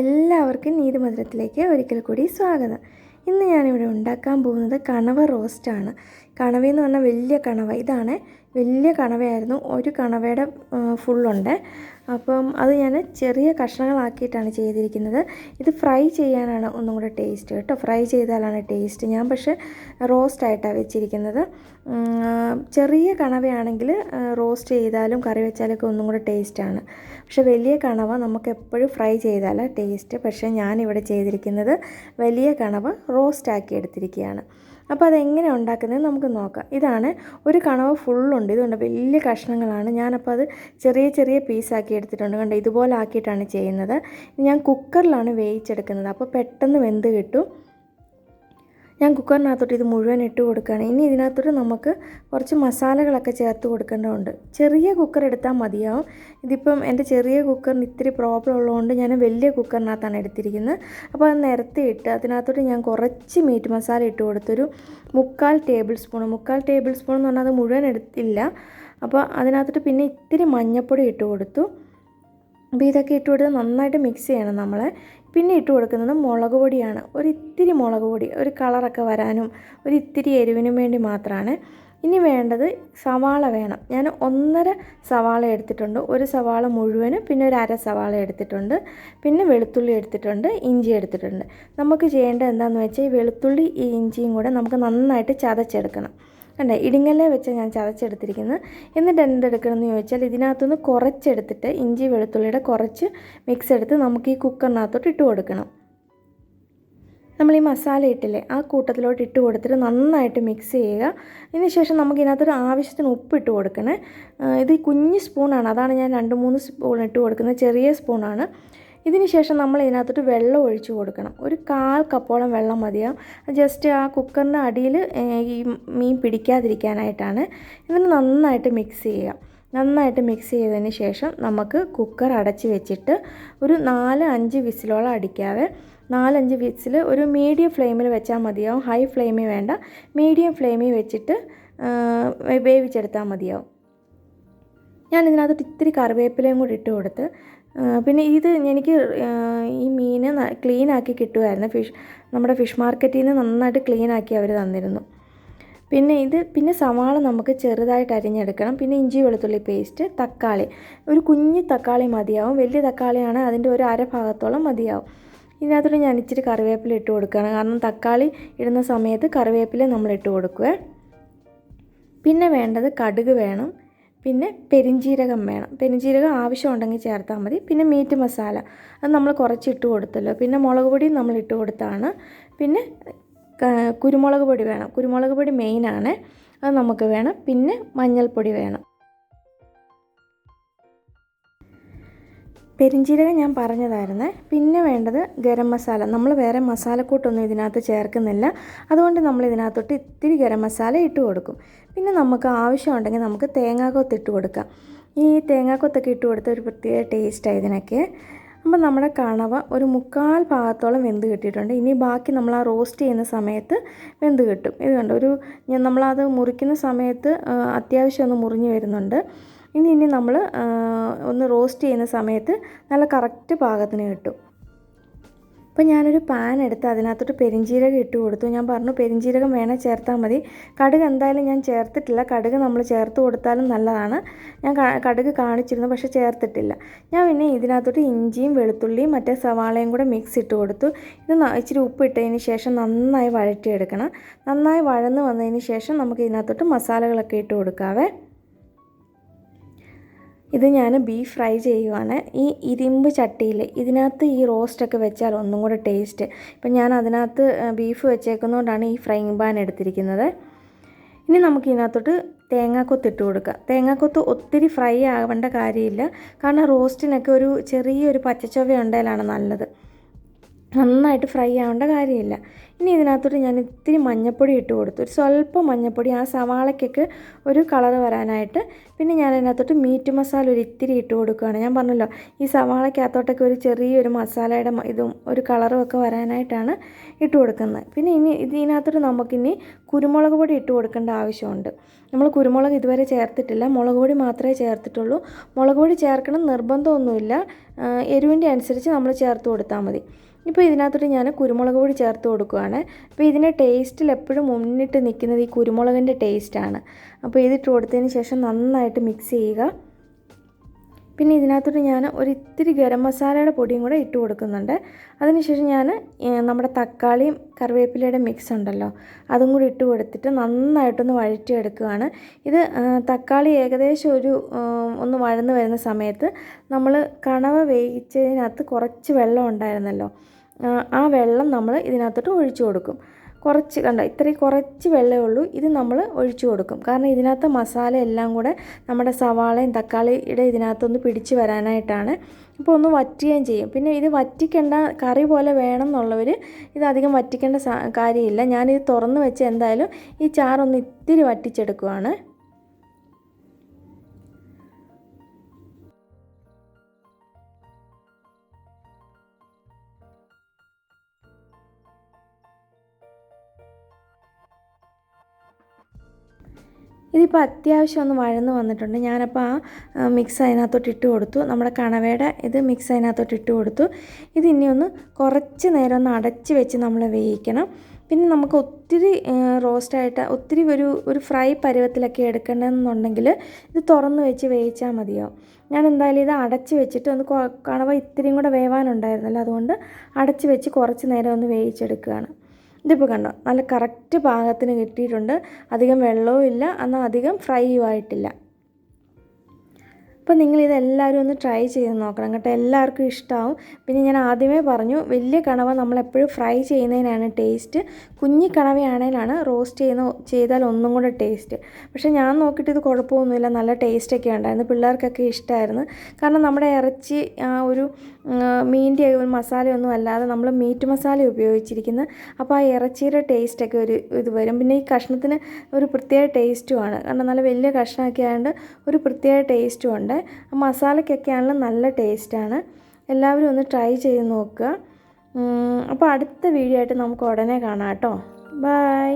എല്ലാവർക്കും നീതിമധുരത്തിലേക്ക് ഒരിക്കൽ കൂടി സ്വാഗതം. ഇന്ന് ഞാനിവിടെ ഉണ്ടാക്കാൻ പോകുന്നത് കണവ റോസ്റ്റാണ്. കണവയെന്ന് പറഞ്ഞാൽ വലിയ കണവ. ഇതാണ് വലിയ കണവയായിരുന്നു. ഒരു കണവയുടെ ഫുള്ളുണ്ട്. അപ്പം അത് ഞാൻ ചെറിയ കഷ്ണങ്ങളാക്കിയിട്ടാണ് ചെയ്തിരിക്കുന്നത്. ഇത് ഫ്രൈ ചെയ്യാനാണ് ഒന്നും കൂടെ ടേസ്റ്റ് കേട്ടോ. ഫ്രൈ ചെയ്താലാണ് ടേസ്റ്റ്. ഞാൻ പക്ഷേ റോസ്റ്റായിട്ടാണ് വെച്ചിരിക്കുന്നത്. ചെറിയ കണവയാണെങ്കിൽ റോസ്റ്റ് ചെയ്താലും കറി വെച്ചാലൊക്കെ ഒന്നും കൂടെ ടേസ്റ്റാണ്. പക്ഷേ വലിയ കണവ നമുക്ക് എപ്പോഴും ഫ്രൈ ചെയ്താലാണ് ടേസ്റ്റ്. പക്ഷേ ഞാനിവിടെ ചെയ്തിരിക്കുന്നത് വലിയ കണവ റോസ്റ്റാക്കി എടുത്തിരിക്കുകയാണ്. അപ്പോൾ അതെങ്ങനെ ഉണ്ടാക്കുന്നത് നമുക്ക് നോക്കാം. ഇതാണ് ഒരു കണവ ഫുള്ളുണ്ട്. ഇതുകൊണ്ട് വലിയ കഷ്ണങ്ങളാണ്. ഞാനപ്പോൾ അത് ചെറിയ ചെറിയ പീസാക്കി എടുത്തിട്ടുണ്ട്. കണ്ടോ, ഇതുപോലെ ആക്കിയിട്ടാണ് ചെയ്യുന്നത്. ഞാൻ കുക്കറിലാണ് വേവിച്ചെടുക്കുന്നത്. അപ്പോൾ പെട്ടെന്ന് വെന്ത് കിട്ടും. ഞാൻ കുക്കറിനകത്തോട്ട് ഇത് മുഴുവൻ ഇട്ട് കൊടുക്കുകയാണ്. ഇനി ഇതിനകത്തോട്ട് നമുക്ക് കുറച്ച് മസാലകളൊക്കെ ചേർത്ത് കൊടുക്കേണ്ടതുണ്ട്. ചെറിയ കുക്കർ എടുത്താൽ മതിയാവും. ഇതിപ്പം എൻ്റെ ചെറിയ കുക്കറിന് ഇത്തിരി പ്രോബ്ലം ഉള്ളതുകൊണ്ട് ഞാൻ വലിയ കുക്കറിനകത്താണ് എടുത്തിരിക്കുന്നത്. അപ്പോൾ അത് നിരത്തിയിട്ട് അതിനകത്തോട്ട് ഞാൻ കുറച്ച് മീറ്റ് മസാല ഇട്ട് കൊടുത്തൊരു 3/4 ടേബിൾ സ്പൂൺ എന്ന് പറഞ്ഞാൽ അത് മുഴുവൻ എടുത്തില്ല. അപ്പോൾ അതിനകത്തോട്ട് പിന്നെ ഇത്തിരി മഞ്ഞൾപ്പൊടി ഇട്ട് കൊടുത്തു. അപ്പോൾ ഇതൊക്കെ ഇട്ട് കൊടുത്ത് നന്നായിട്ട് മിക്സ് ചെയ്യണം നമ്മൾ. പിന്നെ ഇട്ട് കൊടുക്കുന്നത് മുളക് പൊടിയാണ്. ഒരിത്തിരി മുളക് പൊടി, ഒരു കളറൊക്കെ വരാനും ഒരിത്തിരി എരിവിനും വേണ്ടി മാത്രമാണ്. ഇനി വേണ്ടത് സവാള വേണം. ഞാൻ 1.5 സവാള എടുത്തിട്ടുണ്ട്. ഒരു സവാള മുഴുവനും, പിന്നെ ഒരു 1/2 സവാള എടുത്തിട്ടുണ്ട്. പിന്നെ വെളുത്തുള്ളി എടുത്തിട്ടുണ്ട്, ഇഞ്ചി എടുത്തിട്ടുണ്ട്. നമുക്ക് ചെയ്യേണ്ടത് എന്താണെന്ന് വെച്ചാൽ ഈ വെളുത്തുള്ളി ഈ ഇഞ്ചിയും കൂടെ നമുക്ക് നന്നായിട്ട് ചതച്ചെടുക്കണം. കണ്ടേ, ഇടിങ്ങല്ലേ വെച്ച് ഞാൻ ചതച്ചെടുത്തിരിക്കുന്നത്. എന്നിട്ട് എന്തെടുക്കണമെന്ന് ചോദിച്ചാൽ ഇതിനകത്തുനിന്ന് കുറച്ചെടുത്തിട്ട് ഇഞ്ചി വെളുത്തുള്ളിയുടെ കുറച്ച് മിക്സ് എടുത്ത് നമുക്ക് ഈ കുക്കറിനകത്തോട്ട് ഇട്ട് കൊടുക്കണം. നമ്മൾ ഈ മസാല ഇട്ടില്ലേ, ആ കൂട്ടത്തിലോട്ട് ഇട്ട് കൊടുത്തിട്ട് നന്നായിട്ട് മിക്സ് ചെയ്യുക. ഇതിന് ശേഷം നമുക്ക് ഇതിനകത്തൊരു ആവശ്യത്തിന് ഉപ്പ് ഇട്ട് കൊടുക്കണേ. ഇത് കുഞ്ഞ് സ്പൂണാണ്, അതാണ് ഞാൻ 2-3 സ്പൂൺ ഇട്ട് കൊടുക്കുന്നത്. ചെറിയ സ്പൂണാണ്. ഇതിന് ശേഷം നമ്മൾ ഇതിനകത്തോട്ട് വെള്ളം ഒഴിച്ച് കൊടുക്കണം. ഒരു 1/4 കപ്പോളം വെള്ളം മതിയാവും. ജസ്റ്റ് ആ കുക്കറിൻ്റെ അടിയിൽ ഈ മീൻ പിടിക്കാതിരിക്കാനായിട്ടാണ്. ഇതിന് നന്നായിട്ട് മിക്സ് ചെയ്യുക. നന്നായിട്ട് മിക്സ് ചെയ്തതിന് ശേഷം നമുക്ക് കുക്കർ അടച്ച് വെച്ചിട്ട് ഒരു 4-5 വിസിലോളം അടിക്കാവേ. 4-5 വിസിൽ ഒരു മീഡിയം ഫ്ലെയിമിൽ വെച്ചാൽ മതിയാവും. ഹൈ ഫ്ലെയിമിൽ വേണ്ട, മീഡിയം ഫ്ലെയിമിൽ വെച്ചിട്ട് വേവിച്ചെടുത്താൽ മതിയാവും. ഞാൻ ഇതിനകത്ത് ഇത്തിരി കറിവേപ്പിലയും കൂടി ഇട്ട് കൊടുത്ത്, പിന്നെ ഇത് എനിക്ക് ഈ മീൻ ക്ലീനാക്കി കിട്ടുമായിരുന്നു. നമ്മുടെ ഫിഷ് മാർക്കറ്റിൽ നിന്ന് നന്നായിട്ട് ക്ലീനാക്കി അവർ തന്നിരുന്നു. പിന്നെ സവാള നമുക്ക് ചെറുതായിട്ട് അരിഞ്ഞെടുക്കണം. പിന്നെ ഇഞ്ചി വെളുത്തുള്ളി പേസ്റ്റ്, തക്കാളി, ഒരു കുഞ്ഞ് തക്കാളി മതിയാവും. വലിയ തക്കാളിയാണ്, അതിൻ്റെ ഒരു 1/2 ഭാഗത്തോളം മതിയാവും. ഇതിനകത്തോട്ട് ഞാൻ ഇച്ചിരി കറിവേപ്പില ഇട്ട് കൊടുക്കുകയാണ്. കാരണം തക്കാളി ഇടുന്ന സമയത്ത് കറിവേപ്പില നമ്മൾ ഇട്ട് കൊടുക്കുക. പിന്നെ വേണ്ടത് കടുക് വേണം. പിന്നെ പെരിഞ്ജീരകം വേണം. പെരിഞ്ജീരകം ആവശ്യമുണ്ടെങ്കിൽ ചേർത്താൽ മതി. പിന്നെ മീറ്റ് മസാല അത് നമ്മൾ കുറച്ച് ഇട്ട് കൊടുത്തല്ലോ. പിന്നെ മുളക് പൊടി നമ്മൾ ഇട്ട് കൊടുത്താണ്. പിന്നെ കുരുമുളക് പൊടി വേണം. കുരുമുളക് പൊടി മെയിനാണ്, അത് നമുക്ക് വേണം. പിന്നെ മഞ്ഞൾപ്പൊടി വേണം. പെരിഞ്ജീരകം ഞാൻ പറഞ്ഞതായിരുന്നേ. പിന്നെ വേണ്ടത് ഗരം മസാല. നമ്മൾ വേറെ മസാലക്കൂട്ടൊന്നും ഇതിനകത്ത് ചേർക്കുന്നില്ല. അതുകൊണ്ട് നമ്മൾ ഇതിനകത്തോട്ട് ഇത്തിരി ഗരം മസാല ഇട്ട് കൊടുക്കും. പിന്നെ നമുക്ക് ആവശ്യമുണ്ടെങ്കിൽ നമുക്ക് തേങ്ങാക്കൊത്ത് ഇട്ട് കൊടുക്കാം. ഈ തേങ്ങാക്കൊത്തൊക്കെ ഇട്ട് കൊടുത്ത ഒരു പ്രത്യേക ടേസ്റ്റാണ് ഇതിനൊക്കെ. അപ്പോൾ നമ്മുടെ കണവ ഒരു 3/4 ഭാഗത്തോളം വെന്ത് കിട്ടിയിട്ടുണ്ട്. ഇനി ബാക്കി നമ്മൾ ആ റോസ്റ്റ് ചെയ്യുന്ന സമയത്ത് വെന്ത് കിട്ടും. ഇത് കണ്ടോ, നമ്മളത് മുറിക്കുന്ന സമയത്ത് അത്യാവശ്യം ഒന്ന് മുറിഞ്ഞ് വരുന്നുണ്ട്. ഇനി നമ്മൾ ഒന്ന് റോസ്റ്റ് ചെയ്യുന്ന സമയത്ത് നല്ല കറക്റ്റ് പാകത്തിന് കിട്ടും. അപ്പോൾ ഞാനൊരു പാൻ എടുത്ത് അതിനകത്തോട്ട് പെരിഞ്ജീരകം ഇട്ട് കൊടുത്തു. ഞാൻ പറഞ്ഞു പെരിഞ്ജീരകം വേണേൽ ചേർത്താൽ മതി. കടുക് എന്തായാലും ഞാൻ ചേർത്തിട്ടില്ല. കടുക് നമ്മൾ ചേർത്ത് കൊടുത്താലും നല്ലതാണ്. ഞാൻ കടുക് കാണിച്ചിരുന്നു, പക്ഷേ ചേർത്തിട്ടില്ല. ഞാൻ പിന്നെ ഇതിനകത്തോട്ട് ഇഞ്ചിയും വെളുത്തുള്ളിയും മറ്റേ സവാളയും കൂടെ മിക്സ് ഇട്ട് കൊടുത്തു. ഇത് ഇച്ചിരി ഉപ്പ് ഇട്ടതിന് ശേഷം നന്നായി വഴറ്റിയെടുക്കണം. നന്നായി വഴന്ന് വന്നതിന് ശേഷം നമുക്ക് ഇതിനകത്തോട്ട് മസാലകളൊക്കെ ഇട്ട് കൊടുക്കാവേ. ഇത് ഞാൻ ബീഫ് ഫ്രൈ ചെയ്യുവാണ്. ഈ ഇരുമ്പ് ചട്ടിയിൽ ഇതിനകത്ത് ഈ റോസ്റ്റൊക്കെ വെച്ചാൽ ഒന്നും കൂടെ ടേസ്റ്റ്. ഇപ്പം ഞാൻ അതിനകത്ത് ബീഫ് വെച്ചേക്കുന്നതുകൊണ്ടാണ് ഈ ഫ്രൈങ് പാൻ എടുത്തിരിക്കുന്നത്. ഇനി നമുക്ക് ഇതിനകത്തോട്ട് തേങ്ങാക്കൊത്ത് ഇട്ട് കൊടുക്കാം. തേങ്ങാക്കൊത്ത് ഒത്തിരി ഫ്രൈ ആവേണ്ട കാര്യമില്ല. കാരണം റോസ്റ്റിനൊക്കെ ഒരു ചെറിയൊരു പച്ചച്ചൊവ ഉണ്ടെങ്കിലാണ് നല്ലത്. നന്നായിട്ട് ഫ്രൈ ആവേണ്ട കാര്യമില്ല. ഇനി ഇതിനകത്തോട്ട് ഞാൻ ഇത്തിരി മഞ്ഞൾപ്പൊടി ഇട്ട് കൊടുത്തു, ഒരു സ്വല്പം മഞ്ഞൾപ്പൊടി, ആ സവാളയ്ക്കൊക്കെ ഒരു കളറ് വരാനായിട്ട്. പിന്നെ ഞാൻ അതിനകത്തോട്ട് മീറ്റ് മസാല ഒരു ഇത്തിരി ഇട്ട് കൊടുക്കുകയാണ്. ഞാൻ പറഞ്ഞല്ലോ, ഈ സവാളയ്ക്കകത്തോട്ടൊക്കെ ഒരു ചെറിയൊരു മസാലയുടെ ഇതും ഒരു കളറും ഒക്കെ വരാനായിട്ടാണ് ഇട്ട് കൊടുക്കുന്നത്. പിന്നെ ഇനി ഇതിനകത്തോട്ട് നമുക്കിനി കുരുമുളക് പൊടി ഇട്ട് കൊടുക്കേണ്ട ആവശ്യമുണ്ട്. നമ്മൾ കുരുമുളക് ഇതുവരെ ചേർത്തിട്ടില്ല, മുളക് പൊടി മാത്രമേ ചേർത്തിട്ടുള്ളൂ. മുളക് പൊടി ചേർക്കണം നിർബന്ധമൊന്നുമില്ല, എരിവിൻ്റെ അനുസരിച്ച് നമ്മൾ ചേർത്ത് കൊടുത്താൽ മതി. ഇപ്പോൾ ഇതിനകത്തോട്ട് ഞാൻ കുരുമുളക് പൊടി ചേർത്ത് കൊടുക്കുകയാണ്. അപ്പോൾ ഇതിൻ്റെ ടേസ്റ്റിൽ എപ്പോഴും മുന്നിട്ട് നിൽക്കുന്നത് ഈ കുരുമുളകിൻ്റെ ടേസ്റ്റാണ്. അപ്പോൾ ഇതിട്ട് കൊടുത്തതിന് ശേഷം നന്നായിട്ട് മിക്സ് ചെയ്യുക. പിന്നെ ഇതിനകത്തോട്ട് ഞാൻ ഒരിത്തിരി ഗരം മസാലയുടെ പൊടിയും കൂടെ ഇട്ട് കൊടുക്കുന്നുണ്ട്. അതിനുശേഷം ഞാൻ നമ്മുടെ തക്കാളിയും കറിവേപ്പിലയുടെ മിക്സ് ഉണ്ടല്ലോ, അതും കൂടി ഇട്ട് കൊടുത്തിട്ട് നന്നായിട്ടൊന്ന് വഴറ്റിയെടുക്കുകയാണ്. ഇത് തക്കാളി ഏകദേശം ഒന്ന് വഴന്ന് വരുന്ന സമയത്ത് നമ്മൾ കണവ വേവിച്ചതിനകത്ത് കുറച്ച് വെള്ളം ഉണ്ടായിരുന്നല്ലോ, ആ വെള്ളം നമ്മൾ ഇതിനകത്തോട്ട് ഒഴിച്ചു കൊടുക്കും. കുറച്ച് ഇത്രയും കുറച്ച് വെള്ളമേ ഉള്ളൂ, ഇത് നമ്മൾ ഒഴിച്ചു കൊടുക്കും. കാരണം ഇതിനകത്ത് മസാല എല്ലാം കൂടെ നമ്മുടെ സവാളയും തക്കാളിയുടെ ഇതിനകത്തൊന്ന് പിടിച്ച് വരാനായിട്ടാണ്. അപ്പോൾ ഒന്ന് വറ്റുകയും ചെയ്യും. പിന്നെ ഇത് വറ്റിക്കേണ്ട, കറി പോലെ വേണം എന്നുള്ളവർ ഇതധികം വറ്റിക്കേണ്ട കാര്യമില്ല. ഞാനിത് തുറന്ന് വെച്ച് എന്തായാലും ഈ ചാറൊന്ന് ഇത്തിരി വറ്റിച്ചെടുക്കുവാണ്. ഇതിപ്പോൾ അത്യാവശ്യം ഒന്ന് വഴന്ന് വന്നിട്ടുണ്ട്. ഞാനപ്പോൾ ആ മിക്സ് അതിനകത്തോട്ട് ഇട്ട് കൊടുത്തു, നമ്മുടെ കണവയുടെ ഇത് മിക്സ് അതിനകത്തോട്ട് ഇട്ട് കൊടുത്തു. ഇത് ഇനി ഒന്ന് കുറച്ച് നേരം ഒന്ന് അടച്ച് വെച്ച് നമ്മൾ വേവിക്കണം. പിന്നെ നമുക്ക് ഒത്തിരി റോസ്റ്റായിട്ട് ഒത്തിരി ഒരു ഫ്രൈ പരുവത്തിലൊക്കെ എടുക്കണമെന്നുണ്ടെങ്കിൽ ഇത് തുറന്ന് വെച്ച് വേവിച്ചാൽ മതിയാവും. ഞാൻ എന്തായാലും ഇത് അടച്ച് വെച്ചിട്ട് ഒന്ന് കണവ ഇത്തിരിയും കൂടെ വേവാനുണ്ടായിരുന്നല്ലോ, അതുകൊണ്ട് അടച്ച് വെച്ച് കുറച്ച് നേരം ഒന്ന് വേവിച്ചെടുക്കുകയാണ്. ഇതിപ്പോൾ കണ്ടോ, നല്ല കറക്റ്റ് പാകത്തിന് കിട്ടിയിട്ടുണ്ട്. അധികം വെള്ളവും ഇല്ല, എന്നാൽ അധികം ഫ്രൈയും ആയിട്ടില്ല. അപ്പോൾ നിങ്ങളിതെല്ലാവരും ഒന്ന് ട്രൈ ചെയ്ത് നോക്കണം കേട്ടോ, എല്ലാവർക്കും ഇഷ്ടമാവും. പിന്നെ ഞാൻ ആദ്യമേ പറഞ്ഞു, വലിയ കണവ നമ്മളെപ്പോഴും ഫ്രൈ ചെയ്യുന്നതിനാണ് ടേസ്റ്റ്. കുഞ്ഞി കണവയാണേലാണ് റോസ്റ്റ് ചെയ്താൽ ഒന്നും കൂടെ ടേസ്റ്റ്. പക്ഷേ ഞാൻ നോക്കിയിട്ട് ഇത് കുഴപ്പമൊന്നുമില്ല, നല്ല ടേസ്റ്റൊക്കെ ഉണ്ടായിരുന്നു, പിള്ളേർക്കൊക്കെ ഇഷ്ടമായിരുന്നു. കാരണം നമ്മുടെ ഇറച്ചി ആ ഒരു മീൻ്റെ ഒരു മസാലയൊന്നും അല്ലാതെ നമ്മൾ മീറ്റ് മസാല ഉപയോഗിച്ചിരിക്കുന്നത്. അപ്പോൾ ആ ഇറച്ചിയുടെ ടേസ്റ്റൊക്കെ ഇത് വരും. പിന്നെ ഈ കഷ്ണത്തിന് ഒരു പ്രത്യേക ടേസ്റ്റുമാണ്, കാരണം നല്ല വലിയ കഷ്ണമൊക്കെ ആയതുകൊണ്ട് ഒരു പ്രത്യേക ടേസ്റ്റും ഉണ്ട്. മസാലയ്ക്കൊക്കെ ആണെങ്കിലും നല്ല ടേസ്റ്റാണ്. എല്ലാവരും ഒന്ന് ട്രൈ ചെയ്ത് നോക്കുക. അപ്പോൾ അടുത്ത വീഡിയോ ആയിട്ട് നമുക്ക് ഉടനെ കാണാം കേട്ടോ. ബൈ.